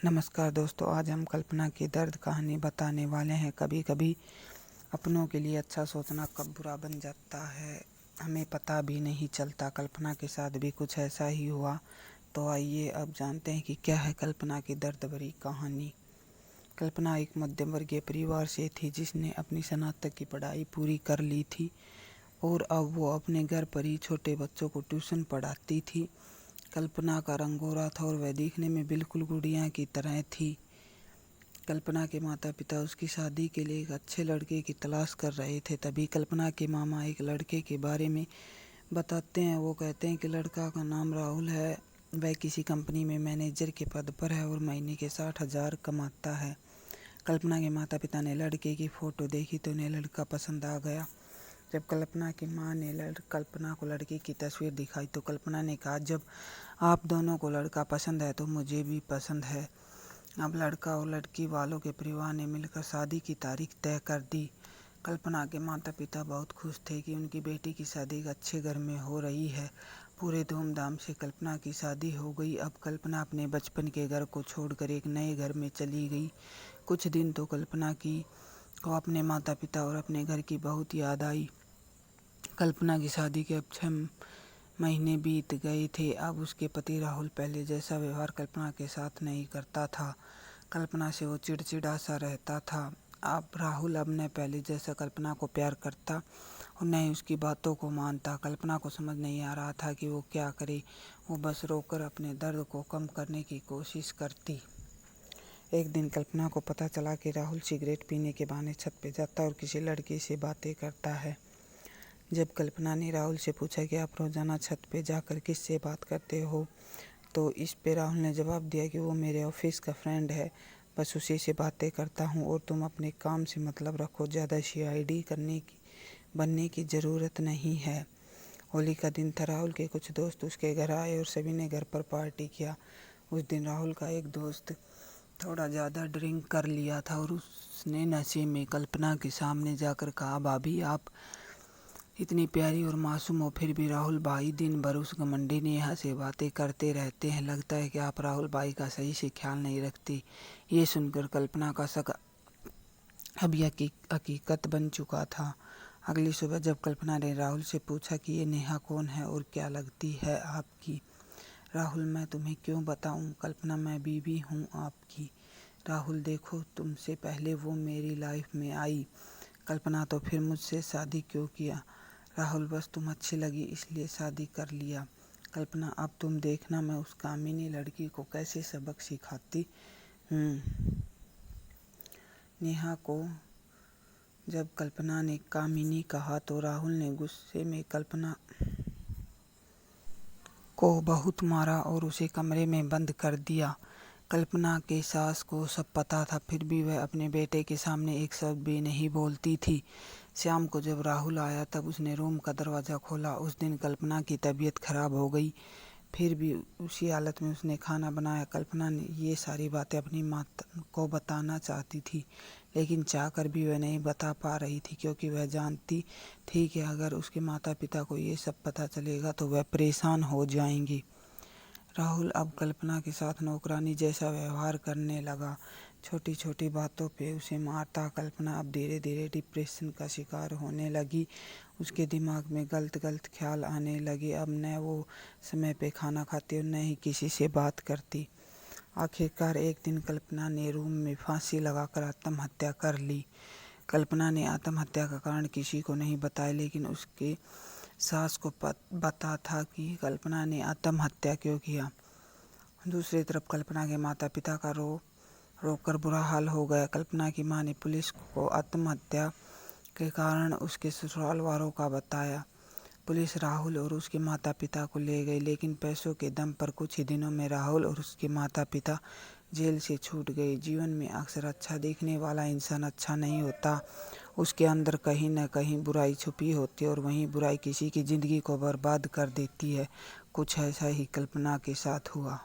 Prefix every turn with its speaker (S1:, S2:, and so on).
S1: नमस्कार दोस्तों, आज हम कल्पना की दर्द कहानी बताने वाले हैं। कभी कभी अपनों के लिए अच्छा सोचना कब बुरा बन जाता है हमें पता भी नहीं चलता। कल्पना के साथ भी कुछ ऐसा ही हुआ। तो आइए अब जानते हैं कि क्या है कल्पना की दर्द भरी कहानी। कल्पना एक मध्यम वर्गीय परिवार से थी जिसने अपनी स्नातक की पढ़ाई पूरी कर ली थी और अब वो अपने घर पर ही छोटे बच्चों को ट्यूशन पढ़ाती थी। कल्पना का रंग गोरा था और वह दिखने में बिल्कुल गुड़िया की तरह थी। कल्पना के माता पिता उसकी शादी के लिए एक अच्छे लड़के की तलाश कर रहे थे। तभी कल्पना के मामा एक लड़के के बारे में बताते हैं। वो कहते हैं कि लड़का का नाम राहुल है, वह किसी कंपनी में मैनेजर के पद पर है और महीने के 60,000 कमाता है। कल्पना के माता पिता ने लड़के की फ़ोटो देखी तो उन्हें लड़का पसंद आ गया। जब कल्पना की माँ ने कल्पना को लड़के की तस्वीर दिखाई तो कल्पना ने कहा, जब आप दोनों को लड़का पसंद है तो मुझे भी पसंद है। अब लड़का और लड़की वालों के परिवार ने मिलकर शादी की तारीख तय कर दी। कल्पना के माता पिता बहुत खुश थे कि उनकी बेटी की शादी एक अच्छे घर में हो रही है। पूरे धूमधाम से कल्पना की शादी हो गई। अब कल्पना अपने बचपन के घर को छोड़कर एक नए घर में चली गई। कुछ दिन तो कल्पना को अपने माता पिता और अपने घर की बहुत याद आई। कल्पना की शादी के अब 6 महीने बीत गए थे। अब उसके पति राहुल पहले जैसा व्यवहार कल्पना के साथ नहीं करता था। कल्पना से वो चिड़चिड़ा सा रहता था। अब राहुल अब न पहले जैसा कल्पना को प्यार करता और न ही उसकी बातों को मानता। कल्पना को समझ नहीं आ रहा था कि वो क्या करे। वो बस रोकर अपने दर्द को कम करने की कोशिश करती। एक दिन कल्पना को पता चला कि राहुल सिगरेट पीने के बहाने छत पे जाता और किसी लड़की से बातें करता है। जब कल्पना ने राहुल से पूछा कि आप रोज़ाना छत पे जाकर किससे बात करते हो, तो इस पे राहुल ने जवाब दिया कि वो मेरे ऑफिस का फ्रेंड है, बस उसी से बातें करता हूँ और तुम अपने काम से मतलब रखो, ज़्यादा सीआईडी बनने की ज़रूरत नहीं है। होली का दिन था। राहुल के कुछ दोस्त उसके घर आए और सभी ने घर पर पार्टी किया। उस दिन राहुल का एक दोस्त थोड़ा ज़्यादा ड्रिंक कर लिया था और उसने नशे में कल्पना के सामने जाकर कहा, भाभी आप इतनी प्यारी और मासूम हो फिर भी राहुल भाई दिन भर उस घमंडी नेहा से बातें करते रहते हैं। लगता है कि आप राहुल भाई का सही से ख्याल नहीं रखती। ये सुनकर कल्पना का शक अब हकीकत बन चुका था। अगली सुबह जब कल्पना ने राहुल से पूछा कि ये नेहा कौन है और क्या लगती है आपकी। राहुल, मैं तुम्हें क्यों बताऊं कल्पना, मैं बीवी हूँ आपकी। राहुल, देखो तुमसे पहले वो मेरी लाइफ में आई। कल्पना, तो फिर मुझसे शादी क्यों किया। राहुल, बस तुम अच्छी लगी इसलिए शादी कर लिया। कल्पना, अब तुम देखना मैं उस कामिनी लड़की को कैसे सबक सिखाती हूँ। नेहा को जब कल्पना ने कामिनी कहा तो राहुल ने गुस्से में कल्पना को बहुत मारा और उसे कमरे में बंद कर दिया। कल्पना के सास को सब पता था, फिर भी वह अपने बेटे के सामने एक शब्द भी नहीं बोलती थी। शाम को जब राहुल आया तब उसने रूम का दरवाज़ा खोला। उस दिन कल्पना की तबीयत खराब हो गई, फिर भी उसी हालत में उसने खाना बनाया। कल्पना ने ये सारी बातें अपनी माँ को बताना चाहती थी, लेकिन चाहकर भी वह नहीं बता पा रही थी, क्योंकि वह जानती थी कि अगर उसके माता पिता को ये सब पता चलेगा तो वह परेशान हो जाएंगी। राहुल अब कल्पना के साथ नौकरानी जैसा व्यवहार करने लगा। छोटी छोटी बातों पे उसे मारता। कल्पना अब धीरे धीरे डिप्रेशन का शिकार होने लगी। उसके दिमाग में गलत गलत ख्याल आने लगे। अब न वो समय पे खाना खाती और न ही किसी से बात करती। आखिरकार एक दिन कल्पना ने रूम में फांसी लगाकर आत्महत्या कर ली। कल्पना ने आत्महत्या का कारण किसी को नहीं बताया, लेकिन उसके सास को पता था कि कल्पना ने आत्महत्या क्यों किया। दूसरी तरफ कल्पना के माता पिता का रोकर बुरा हाल हो गया। कल्पना की मां ने पुलिस को आत्महत्या के कारण उसके ससुराल वालों का बताया। पुलिस राहुल और उसके माता पिता को ले गई, लेकिन पैसों के दम पर कुछ ही दिनों में राहुल और उसके माता पिता जेल से छूट गए। जीवन में अक्सर अच्छा दिखने वाला इंसान अच्छा नहीं होता, उसके अंदर कहीं न कहीं बुराई छुपी होती है और वही बुराई किसी की ज़िंदगी को बर्बाद कर देती है। कुछ ऐसा ही कल्पना के साथ हुआ।